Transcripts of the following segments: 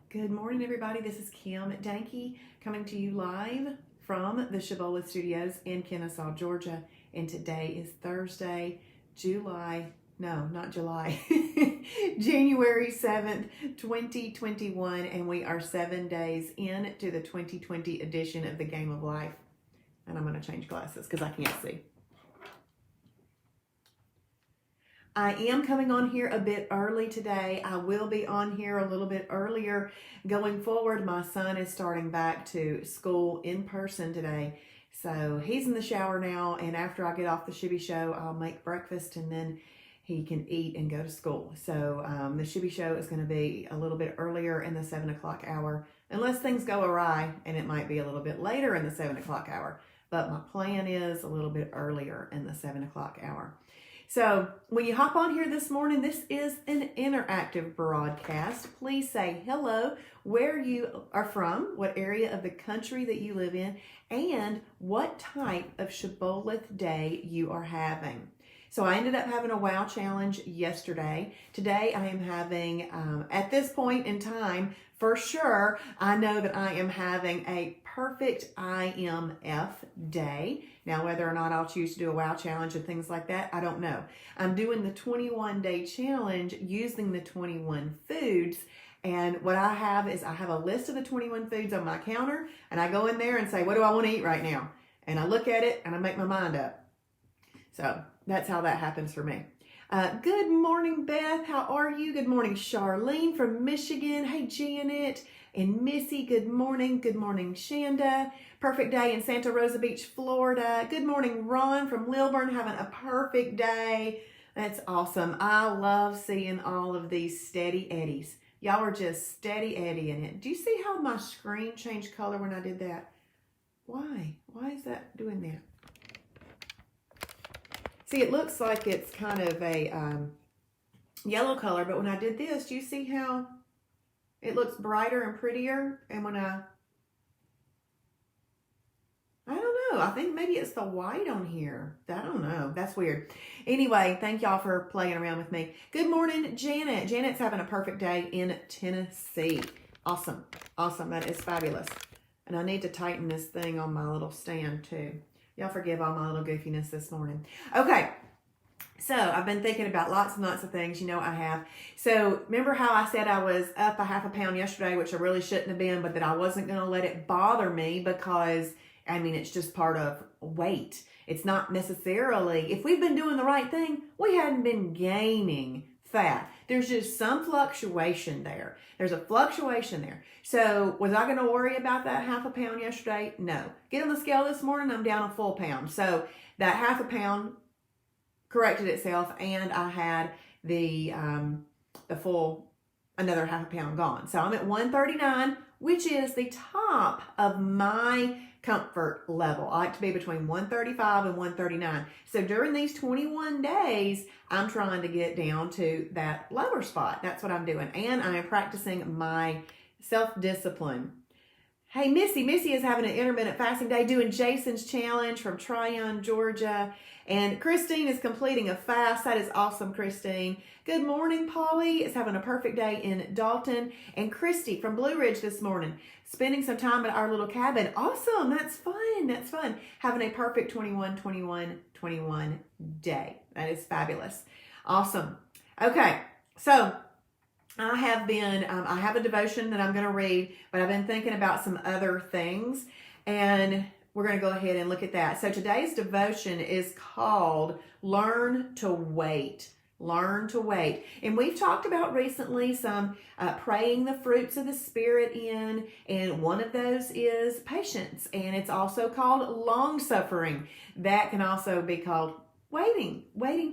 Good morning, everybody. This is Kim Danke coming to you live from the Shibboleth Studios in Kennesaw, Georgia. And today is Thursday, January 7th, 2021. And we are 7 days into the 2020 edition of the Game of Life. And I'm going to change glasses because I can't see. I am coming on here a bit early today. I will be on here a little bit earlier going forward. My son is starting back to school in person today. So he's in the shower now, and after I get off the Shibby show, I'll make breakfast and then he can eat and go to school. So the Shibby show is going to be a little bit earlier in the 7 o'clock hour, unless things go awry, and it might be a little bit later in the 7 o'clock hour. But my plan is a little bit earlier in the 7 o'clock hour. So when you hop on here this morning, this is an interactive broadcast. Please say hello, where you are from, what area of the country that you live in, and what type of Shibboleth day you are having. So I ended up having a WOW challenge yesterday. Today I am having, at this point in time, for sure, I know that I am having a perfect IMF day. Now, whether or not I'll choose to do a WOW challenge and things like that, I don't know. I'm doing the 21-day challenge using the 21 foods. And what I have is I have a list of the 21 foods on my counter, and I go in there and say, what do I want to eat right now? And I look at it and I make my mind up. So that's how that happens for me. Good morning, Beth. How are you? Good morning, Charlene from Michigan. Hey, Janet and Missy. Good morning. Good morning, Shanda. Perfect day in Santa Rosa Beach, Florida. Good morning, Ron from Lilburn. Having a perfect day. That's awesome. I love seeing all of these steady eddies. Y'all are just steady eddying it. Do you see how my screen changed color when I did that? Why? Why is that doing that? See, it looks like it's kind of a yellow color, but when I did this, do you see how it looks brighter and prettier? And when I don't know, I think maybe it's the white on here. I don't know. That's weird. Anyway, thank y'all for playing around with me. Good morning, Janet. Janet's having a perfect day in Tennessee. Awesome. Awesome. That is fabulous. And I need to tighten this thing on my little stand too. Y'all forgive all my little goofiness this morning. Okay, so I've been thinking about lots and lots of things. You know I have. So remember how I said I was up a half a pound yesterday, which I really shouldn't have been, but that I wasn't going to let it bother me because, I mean, it's just part of weight. It's not necessarily, if we've been doing the right thing, we hadn't been gaining fat. There's just some fluctuation there. There's a fluctuation there. So was I going to worry about that half a pound yesterday? No. Get on the scale this morning, I'm down a full pound. So that half a pound corrected itself, and I had the full another half a pound gone. So I'm at 139, which is the top of my comfort level. I like to be between 135 and 139. So during these 21 days, I'm trying to get down to that lower spot. That's what I'm doing. And I am practicing my self-discipline. Hey, Missy. Missy is having an intermittent fasting day doing Jason's challenge from Tryon, Georgia. And Christine is completing a fast. That is awesome, Christine. Good morning, Polly is having a perfect day in Dalton. And Christy from Blue Ridge this morning, spending some time at our little cabin. Awesome. That's fun. That's fun. Having a perfect 21 day. That is fabulous. Awesome. Okay. So I have been, I have a devotion that I'm going to read, but I've been thinking about some other things, and we're going to go ahead and look at that. So today's devotion is called Learn to Wait. Learn to wait. And we've talked about recently some praying the fruits of the Spirit in, and one of those is patience, and it's also called long suffering. That can also be called waiting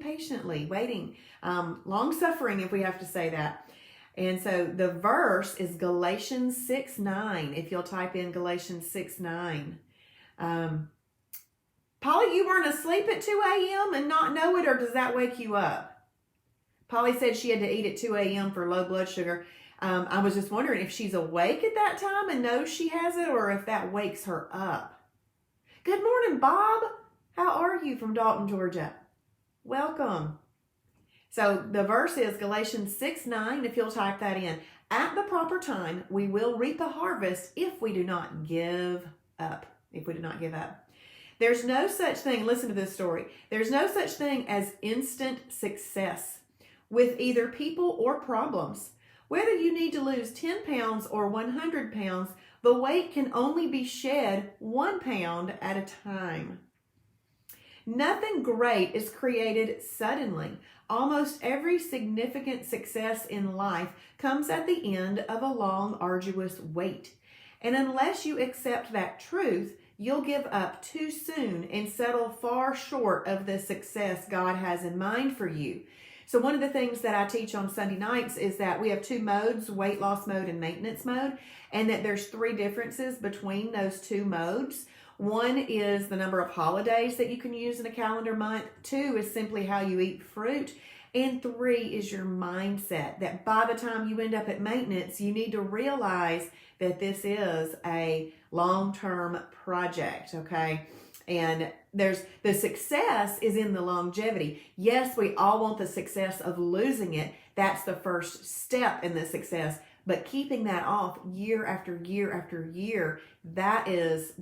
patiently, waiting, long suffering, if we have to say that. And so the verse is Galatians 6:9. If you'll type in Galatians 6:9. Polly, you weren't asleep at 2 a.m. and not know it, or does that wake you up? Polly said she had to eat at 2 a.m. for low blood sugar. I was just wondering if she's awake at that time and knows she has it, or if that wakes her up. Good morning, Bob. How are you from Dalton, Georgia? Welcome. So the verse is Galatians 6:9, if you'll type that in. At the proper time, we will reap a harvest if we do not give up. If we do not give up. There's no such thing, listen to this story. There's no such thing as instant success with either people or problems. Whether you need to lose 10 pounds or 100 pounds, the weight can only be shed 1 pound at a time. Nothing great is created suddenly. Almost every significant success in life comes at the end of a long, arduous wait. And unless you accept that truth, you'll give up too soon and settle far short of the success God has in mind for you. So one of the things that I teach on Sunday nights is that we have 2 modes, weight loss mode and maintenance mode, and that there's 3 differences between those 2 modes. 1 is the number of holidays that you can use in a calendar month. 2 is simply how you eat fruit. And 3 is your mindset, that by the time you end up at maintenance, you need to realize that this is a long-term project, okay? And the success is in the longevity. Yes, we all want the success of losing it. That's the first step in the success. But keeping that off year after year after year, that's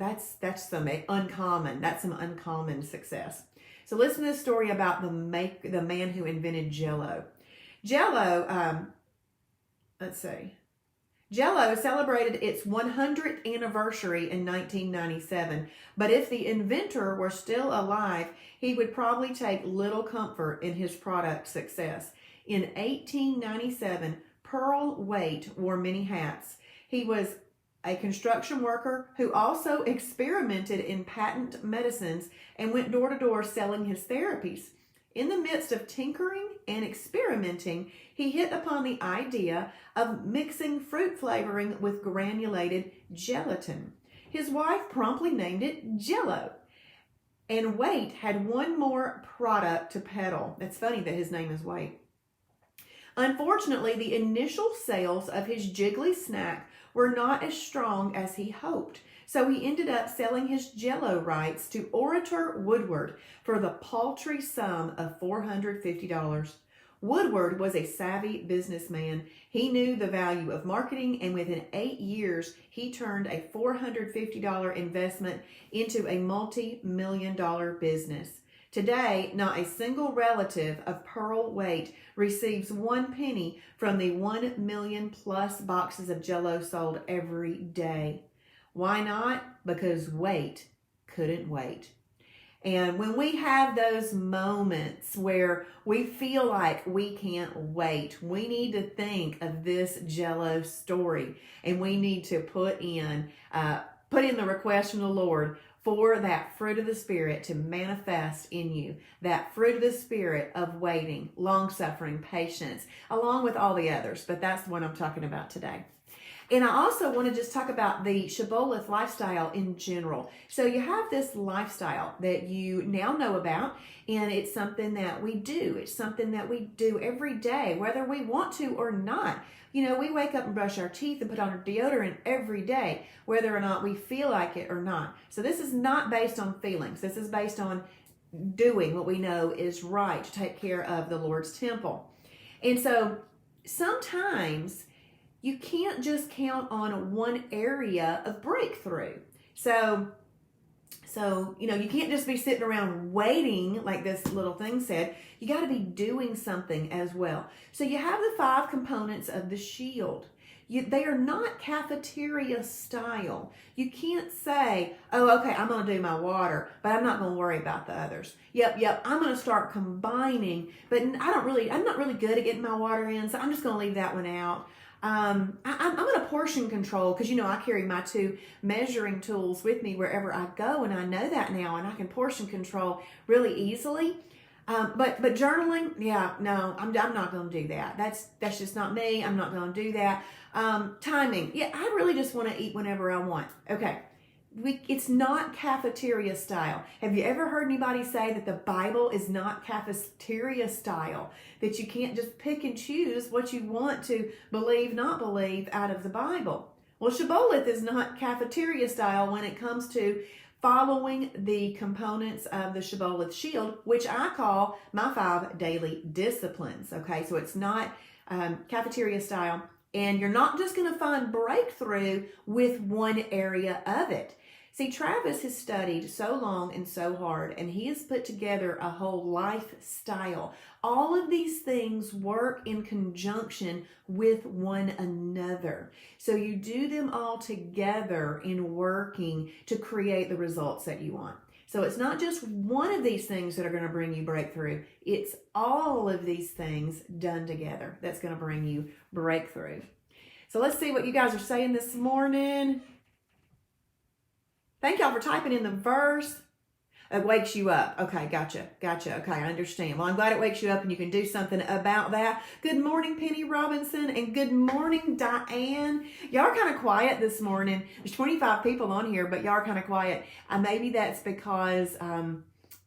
some uncommon. That's some uncommon success. So listen to this story about the man who invented Jell-O. Jell-O, Jell-O celebrated its 100th anniversary in 1997, but if the inventor were still alive, he would probably take little comfort in his product's success. In 1897, Pearl Waite wore many hats. He was a construction worker who also experimented in patent medicines and went door to door selling his therapies. In the midst of tinkering and experimenting, he hit upon the idea of mixing fruit flavoring with granulated gelatin. His wife promptly named it Jell-O. And Waite had one more product to peddle. It's funny that his name is Waite. Unfortunately, the initial sales of his jiggly snack were not as strong as he hoped. So he ended up selling his Jell-O rights to Orator Woodward for the paltry sum of $450. Woodward was a savvy businessman. He knew the value of marketing, and within 8 years, he turned a $450 investment into a multi-million-dollar business. Today, not a single relative of Pearl Waite receives 1 penny from the 1 million plus boxes of Jell-O sold every day. Why not? Because Waite couldn't wait. And when we have those moments where we feel like we can't wait, we need to think of this Jell-O story, and we need to put in the request from the Lord for that fruit of the Spirit to manifest in you, that fruit of the Spirit of waiting, long-suffering, patience, along with all the others. But that's what I'm talking about today. And I also want to just talk about the Shibboleth lifestyle in general. So you have this lifestyle that you now know about, and it's something that we do. It's something that we do every day, whether we want to or not. You know, we wake up and brush our teeth and put on our deodorant every day, whether or not we feel like it or not. So this is not based on feelings. This is based on doing what we know is right to take care of the Lord's temple. And so sometimes you can't just count on one area of breakthrough. So you can't just be sitting around waiting, like this little thing said. You got to be doing something as well. So you have the 5 components of the shield. They are not cafeteria style. You can't say, oh, okay, I'm going to do my water, but I'm not going to worry about the others. Yep, I'm going to start combining, but I'm not really good at getting my water in, so I'm just going to leave that one out. I'm going to portion control because, I carry my 2 measuring tools with me wherever I go, and I know that now, and I can portion control really easily. But journaling, no, I'm not going to do that. That's just not me. I'm not going to do that. Timing, I really just want to eat whenever I want. Okay. It's not cafeteria style. Have you ever heard anybody say that the Bible is not cafeteria style? That you can't just pick and choose what you want to believe, not believe out of the Bible? Well, Shibboleth is not cafeteria style when it comes to following the components of the Shibboleth shield, which I call my 5 daily disciplines. Okay, so it's not cafeteria style. And you're not just going to find breakthrough with one area of it. See, Travis has studied so long and so hard, and he has put together a whole lifestyle. All of these things work in conjunction with one another. So you do them all together in working to create the results that you want. So it's not just one of these things that are going to bring you breakthrough. It's all of these things done together that's going to bring you breakthrough. So let's see what you guys are saying this morning. Thank y'all for typing in the verse. It wakes you up. Okay, gotcha. Okay, I understand. Well, I'm glad it wakes you up and you can do something about that. Good morning, Penny Robinson, and good morning, Diane. Y'all are kind of quiet this morning. There's 25 people on here, but y'all are kind of quiet. Maybe that's because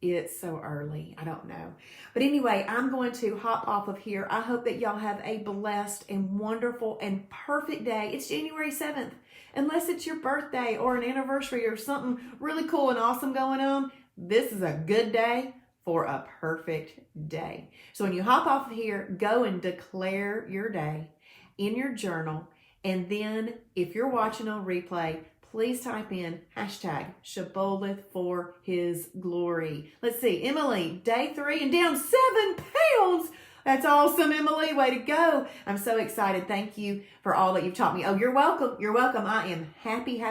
it's so early. I don't know. But anyway, I'm going to hop off of here. I hope that y'all have a blessed and wonderful and perfect day. It's January 7th. Unless it's your birthday or an anniversary or something really cool and awesome going on, this is a good day for a perfect day. So when you hop off of here, go and declare your day in your journal. And then if you're watching on replay, please type in hashtag Shibboleth for his glory. Let's see, Emily, day 3 and down 7 pounds. That's awesome, Emily. Way to go. I'm so excited. Thank you for all that you've taught me. Oh, you're welcome. You're welcome. I am happy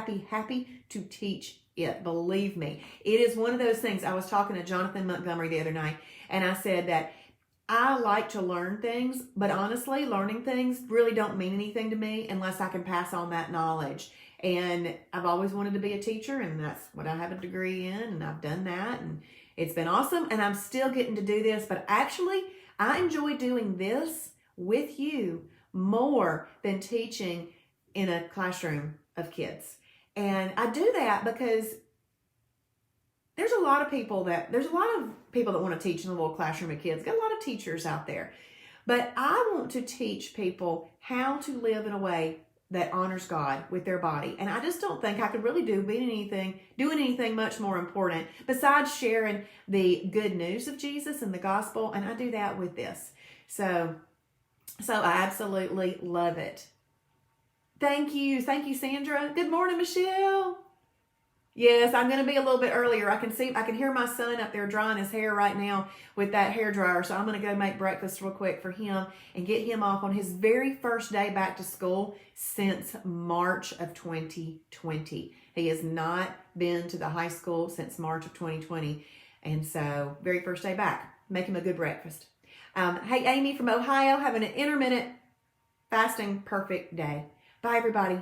to teach it. Believe me. It is one of those things. I was talking to Jonathan Montgomery the other night, and I said that I like to learn things, but honestly, learning things really don't mean anything to me unless I can pass on that knowledge. And I've always wanted to be a teacher, and that's what I have a degree in, and I've done that, and it's been awesome, and I'm still getting to do this, but actually, I enjoy doing this with you more than teaching in a classroom of kids. And I do that because there's a lot of people that want to teach in a little classroom of kids. Got a lot of teachers out there. But I want to teach people how to live in a way that honors God with their body. And I just don't think I could really doing anything much more important besides sharing the good news of Jesus and the gospel. And I do that with this. So I absolutely love it. Thank you, Sandra. Good morning, Michelle. Yes, I'm going to be a little bit earlier. I can hear my son up there drying his hair right now with that hair dryer. So I'm going to go make breakfast real quick for him and get him off on his very first day back to school since March of 2020. He has not been to the high school since March of 2020. And so very first day back, make him a good breakfast. Hey, Amy from Ohio, having an intermittent fasting perfect day. Bye, everybody.